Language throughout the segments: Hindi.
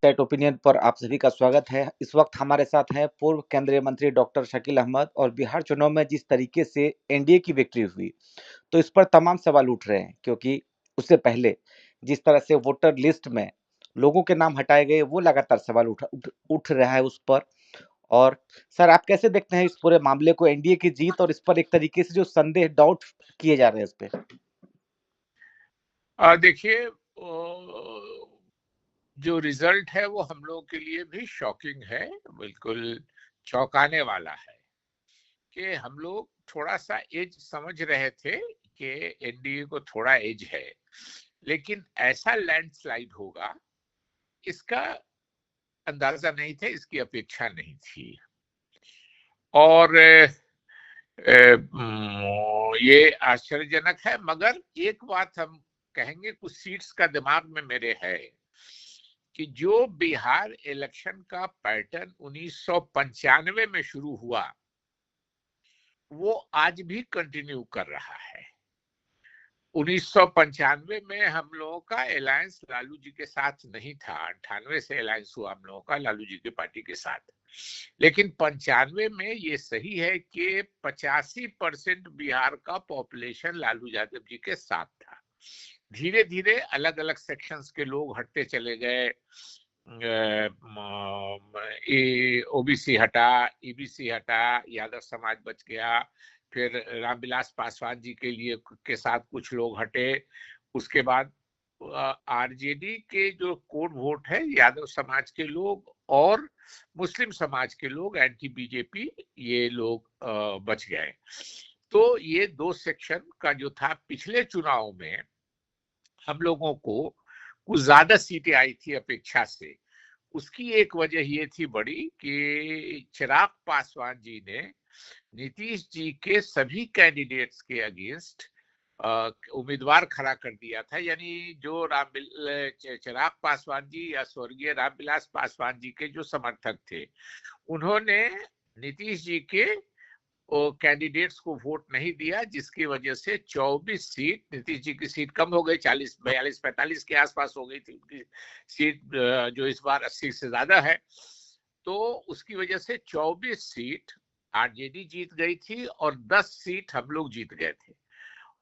स्टेट ओपिनियन पर आप सभी का स्वागत है। इस वक्त हमारे साथ हैं पूर्व केंद्रीय मंत्री डॉक्टर शकील अहमद। और बिहार चुनाव में जिस तरीके से एनडीए की विक्ट्री हुई, तो इस पर तमाम सवाल उठ रहे हैं, क्योंकि उससे पहले जिस तरह से वोटर लिस्ट में लोगों के नाम हटाए गए, वो लगातार सवाल उठ रहा है उस पर। और सर, आप कैसे देखते हैं इस पूरे मामले को, एनडीए की जीत और इस पर एक तरीके से जो संदेह, डाउट किए जा रहे हैं इस पे? देखिए, जो रिजल्ट है वो हम लोगों के लिए भी शॉकिंग है, बिल्कुल चौंकाने वाला है कि हम लोग थोड़ा सा एज समझ रहे थे कि एनडीए को थोड़ा एज है, लेकिन ऐसा लैंडस्लाइड होगा इसका अंदाजा नहीं था, इसकी अपेक्षा नहीं थी। और ये आश्चर्यजनक है, मगर एक बात हम कहेंगे, कुछ सीट्स का दिमाग में मेरे है कि जो बिहार इलेक्शन का पैटर्न 1995 में शुरू हुआ वो आज भी कंटिन्यू कर रहा है। 1995 में हम लोगों का अलायंस लालू जी के साथ नहीं था, 98 से अलायंस हुआ हम लोगों का लालू जी की पार्टी के साथ। लेकिन 95 में ये सही है कि 85% बिहार का पॉपुलेशन लालू यादव जी के साथ था। धीरे धीरे अलग अलग सेक्शंस के लोग हटते चले गए, ओबीसी हटा, ईबीसी हटा, यादव समाज बच गया, फिर रामविलास पासवान जी के साथ कुछ लोग हटे। उसके बाद आरजेडी के जो कोड वोट है, यादव समाज के लोग और मुस्लिम समाज के लोग, एंटी बीजेपी, ये लोग बच गए। तो ये दो सेक्शन का जो था, पिछले चुनाव में हम लोगों को कुछ ज्यादा सीटें आई थी अपेक्षा से। उसकी एक वजह ये थी बड़ी कि चिराग पासवान जी ने नीतीश जी के सभी कैंडिडेट्स के अगेंस्ट उम्मीदवार खड़ा कर दिया था। यानी जो चिराग पासवान जी या स्वर्गीय रामविलास पासवान जी के जो समर्थक थे, उन्होंने नीतीश जी के कैंडिडेट्स को वोट नहीं दिया, जिसकी वजह से 24 सीट, नीतीश जी की सीट कम हो गई, 40, 42, 45 के आसपास हो गई थी उनकी सीट, जो इस बार 80 से ज्यादा है। तो उसकी वजह से 24 सीट आरजेडी जीत गई थी और 10 सीट हम लोग जीत गए थे।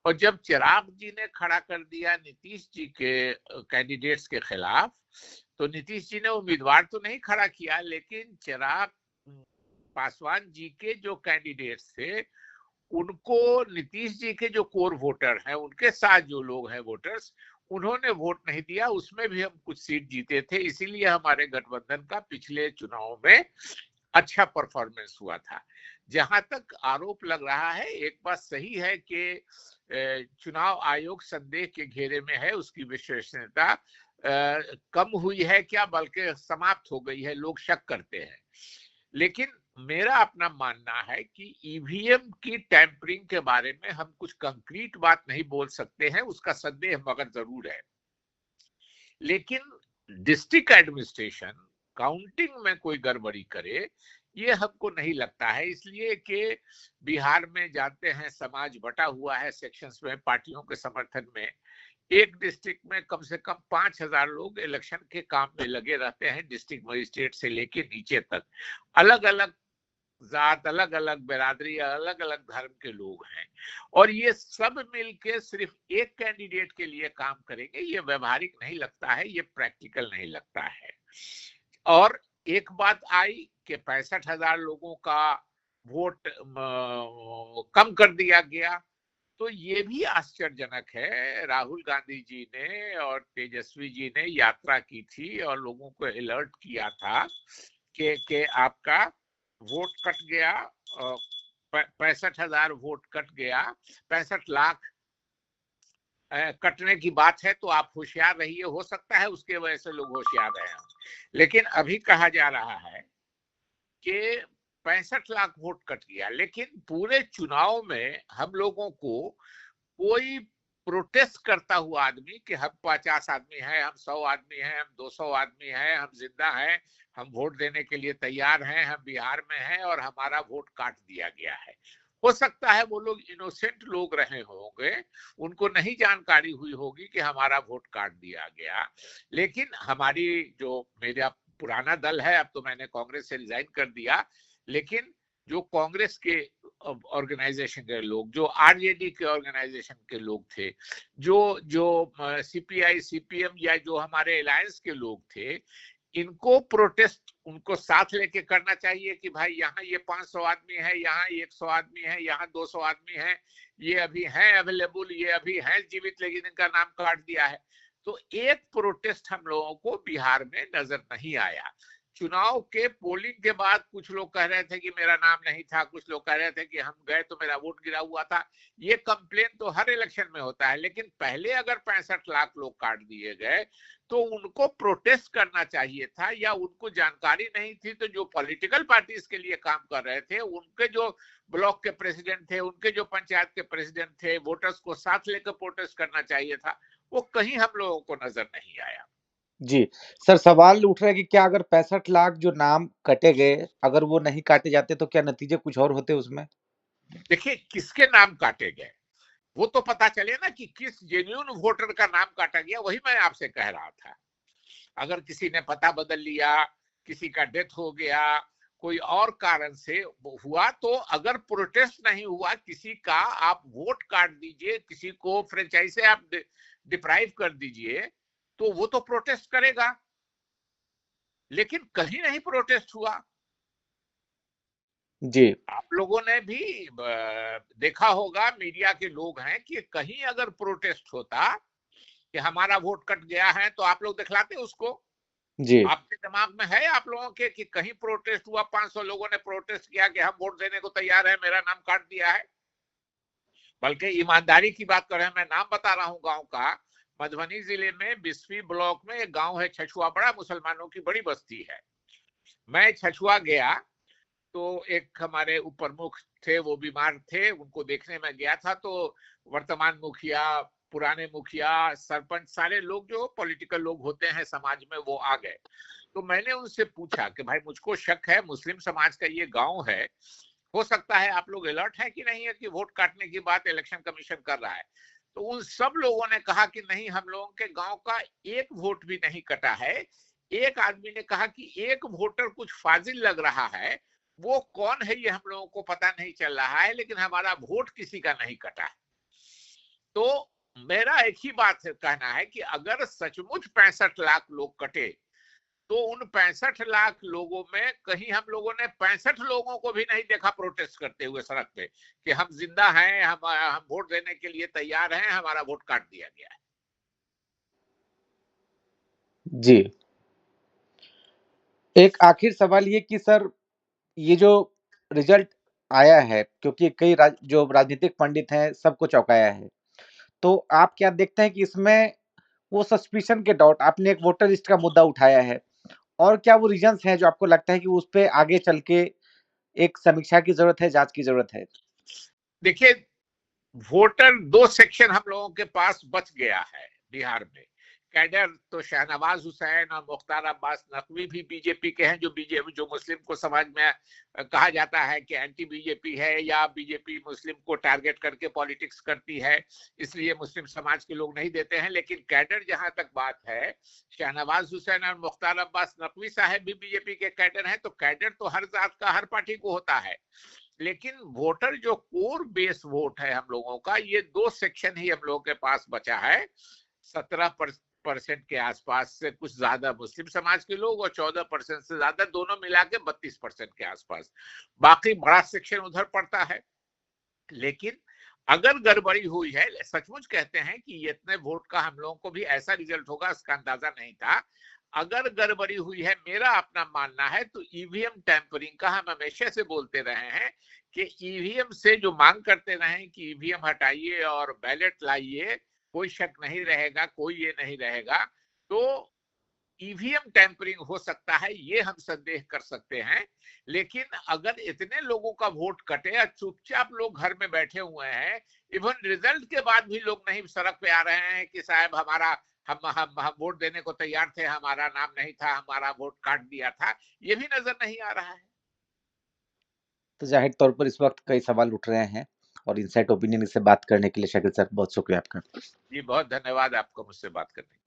और जब चिराग जी ने खड़ा कर दिया नीतीश जी के कैंडिडेट्स के खिलाफ, तो नीतीश जी ने उम्मीदवार तो नहीं खड़ा किया, लेकिन चिराग पासवान जी के जो कैंडिडेट्स थे, उनको नीतीश जी के जो कोर वोटर हैं, उनके साथ जो लोग हैं वोटर्स, उन्होंने वोट नहीं दिया। उसमें भी हम कुछ सीट जीते थे, इसीलिए हमारे गठबंधन का पिछले चुनाव में अच्छा परफॉर्मेंस हुआ था। जहां तक आरोप लग रहा है, एक बात सही है कि चुनाव आयोग संदेह के घेरे में है, उसकी विश्वसनीयता कम हुई है क्या, बल्कि समाप्त हो गई है, लोग शक करते हैं। लेकिन मेरा अपना मानना है कि ईवीएम की टैंपरिंग के बारे में हम कुछ कंक्रीट बात नहीं बोल सकते हैं, उसका संदेह मगर जरूर है। लेकिन डिस्ट्रिक्ट एडमिनिस्ट्रेशन काउंटिंग में कोई गड़बड़ी करे, ये हमको नहीं लगता है। इसलिए कि बिहार में जानते हैं समाज बटा हुआ है सेक्शंस में, पार्टियों के समर्थन में। एक डिस्ट्रिक्ट में कम से कम 5,000 लोग इलेक्शन के काम में लगे रहते हैं, डिस्ट्रिक्ट मजिस्ट्रेट से लेके नीचे तक। अलग अलग जात, अलग अलग बिरादरी, अलग अलग धर्म के लोग हैं, और ये सब मिलके सिर्फ एक कैंडिडेट के लिए काम करेंगे, ये व्यवहारिक नहीं लगता है, ये प्रैक्टिकल नहीं लगता है। और एक बात आई कि 65,000 लोगों का वोट कम कर दिया गया, तो ये भी आश्चर्यजनक है। राहुल गांधी जी ने और तेजस्वी जी ने यात्रा की थी और लोगों को अलर्ट किया था कि आपका वोट कट गया, 65,000 वोट कट गया, 65 लाख कटने की बात है, तो आप होशियार रहिए, हो सकता है उसके वजह से लोग होशियार रहे। लेकिन अभी कहा जा रहा है कि 65 लाख वोट कट गया, लेकिन पूरे चुनाव में हम लोगों को कोई प्रोटेस्ट करता हुआ आदमी कि हम 50 आदमी हैं, हम 100 आदमी हैं, हम 200 आदमी हैं, हम जिंदा हैं, हम वोट देने के लिए तैयार हैं, हम बिहार में हैं और हमारा वोट काट दिया गया है, हो सकता है वो लोग इनोसेंट लोग रहे होंगे, उनको नहीं जानकारी हुई होगी कि हमारा वोट काट दिया गया। लेकिन हमारी जो मेरा पुराना दल है, अब तो मैंने कांग्रेस से रिजाइन कर दिया, लेकिन जो कांग्रेस के ऑर्गेनाइजेशन के लोग, जो आरजेडी के ऑर्गेनाइजेशन के लोग थे, जो जो सीपीआई सीपीएम या जो हमारे अलायंस के लोग थे, इनको प्रोटेस्ट उनको साथ लेके करना चाहिए कि भाई यहाँ ये 500 आदमी है, यहाँ 100 आदमी है, यहाँ 200 आदमी है, ये अभी है अवेलेबल, ये अभी है जीवित, लेकिन इनका नाम काट दिया है। तो एक प्रोटेस्ट हम लोगों को बिहार में नजर नहीं आया। चुनाव के पोलिंग के बाद कुछ लोग कह रहे थे कि मेरा नाम नहीं था, कुछ लोग कह रहे थे कि हम गए तो मेरा वोट गिरा हुआ था। ये कंप्लेन तो हर इलेक्शन में होता है, लेकिन पहले अगर 65 लाख लोग काट दिए गए तो उनको प्रोटेस्ट करना चाहिए था, या उनको जानकारी नहीं थी तो जो पॉलिटिकल पार्टीज के लिए काम कर रहे थे, उनके जो ब्लॉक के प्रेसिडेंट थे, उनके जो पंचायत के प्रेसिडेंट थे, वोटर्स को साथ लेकर प्रोटेस्ट करना चाहिए था। वो कहीं हम लोगों को नजर नहीं आया। जी सर, सवाल उठ रहा है कि क्या अगर 65 लाख जो नाम कटे गए, अगर वो नहीं काटे जाते तो क्या नतीजे कुछ और होते उसमें? देखिए, किसके नाम काटे गए वो तो पता चले ना, कि किस जेन्युइन वोटर का नाम काटा गया, वही मैं आपसे कह रहा था। अगर किसी ने पता बदल लिया, किसी का डेथ हो गया, कोई और कारण से हुआ, तो अगर प्रोटेस्ट नहीं हुआ किसी का, आप वोट काट दीजिए, किसी को फ्रेंचाइज से आप डिप्राइव कर दीजिए, तो वो तो प्रोटेस्ट करेगा। लेकिन कहीं नहीं प्रोटेस्ट हुआ। जी। आप लोगों ने भी देखा होगा, मीडिया के लोग हैं, कि कहीं अगर प्रोटेस्ट होता कि हमारा वोट कट गया है, तो आप लोग दिखलाते उसको। जी। आपके दिमाग में है आप लोगों के कि कहीं प्रोटेस्ट हुआ, 500 लोगों ने प्रोटेस्ट किया कि हम वोट देने को तैयार है, मेरा नाम काट दिया है? बल्कि ईमानदारी की बात करें, मैं नाम बता रहा हूं गांव का। मधुबनी जिले में बिस्फी ब्लॉक में एक गांव है छछुआ, बड़ा मुसलमानों की बड़ी बस्ती है। मैं छछुआ गया तो एक हमारे उप प्रमुख थे, वो बीमार थे, उनको देखने में गया था। तो वर्तमान मुखिया, पुराने मुखिया, सरपंच, सारे लोग जो पॉलिटिकल लोग होते हैं समाज में, वो आ गए। तो मैंने उनसे पूछा कि भाई, मुझको शक है, मुस्लिम समाज का ये गांव है, हो सकता है आप लोग अलर्ट है कि नहीं है कि वोट काटने की बात इलेक्शन कमीशन कर रहा है? तो उन सब लोगों ने कहा कि नहीं, हम लोगों के गांव का एक वोट भी नहीं कटा है। एक आदमी ने कहा कि एक वोटर कुछ फाजिल लग रहा है, वो कौन है ये हम लोगों को पता नहीं चल रहा है, लेकिन हमारा वोट किसी का नहीं कटा है। तो मेरा एक ही बात कहना है कि अगर सचमुच 65 लाख लोग कटे, तो उन 65 लाख लोगों में कहीं हम लोगों ने 65 लोगों को भी नहीं देखा प्रोटेस्ट करते हुए सड़क पे कि हम जिंदा हैं, हम वोट देने के लिए तैयार हैं, हमारा वोट काट दिया गया है। जी। एक आखिर सवाल ये कि सर, ये जो रिजल्ट आया है, क्योंकि कई जो राजनीतिक पंडित हैं सबको चौंकाया है, तो आप क्या देखते हैं कि इसमें वो सस्पिशन के डाउट, आपने एक वोटर लिस्ट का मुद्दा उठाया है, और क्या वो रीजंस हैं जो आपको लगता है कि उस पे आगे चल के एक समीक्षा की जरूरत है, जांच की जरूरत है? देखिए, वोटर दो सेक्शन हम लोगों के पास बच गया है बिहार में। कैडर तो शहनवाज हुसैन और मुख्तार अब्बास नकवी भी बीजेपी के हैं, जो बीजेपी, जो मुस्लिम को समाज में कहा जाता है कि एंटी बीजेपी है, या बीजेपी मुस्लिम को टारगेट करके पॉलिटिक्स करती है, इसलिए मुस्लिम समाज के लोग नहीं देते हैं। लेकिन कैडर जहां तक बात है, शहनवाज हुसैन और मुख्तार अब्बास नकवी साहब भी बीजेपी के कैडर हैं। तो कैडर तो हर जात का, हर पार्टी को होता है। लेकिन वोटर जो कोर बेस वोट है हम लोगों का, ये दो सेक्शन ही हम लोगों के पास बचा है। 17% के आसपास से कुछ ज्यादा मुस्लिम समाज के लोग, और 14% से ज्यादा, दोनों मिला के 32% के आसपास। बाकी बड़ा सेक्शन उधर पड़ता है। लेकिन अगर गड़बड़ी हुई है, सचमुच कहते हैं कि ये इतने वोट का हम लोगों को भी ऐसा रिजल्ट होगा इसका अंदाजा नहीं था। अगर गड़बड़ी हुई है, मेरा अपना मानना है, तो ईवीएम टैंपरिंग का हम हमेशा से बोलते रहे हैं कि ईवीएम से जो मांग करते रहे कि ईवीएम हटाइए और बैलेट लाइए, कोई शक नहीं रहेगा, कोई ये नहीं रहेगा। तो ईवीएम टैंपरिंग हो सकता है, ये हम संदेह कर सकते हैं। लेकिन अगर इतने लोगों का वोट कटे और चुपचाप लोग घर में बैठे हुए हैं, इवन रिजल्ट के बाद भी लोग नहीं सड़क पे आ रहे हैं कि साहब हमारा, हम वोट देने को तैयार थे, हमारा नाम नहीं था, हमारा वोट काट दिया था, ये भी नजर नहीं आ रहा है। तो जाहिर तौर पर इस वक्त कई सवाल उठ रहे हैं, और इनसाइट ओपिनियन से बात करने के लिए शकील सर बहुत शुक्रिया आपका। जी बहुत धन्यवाद आपका मुझसे बात करने के लिए।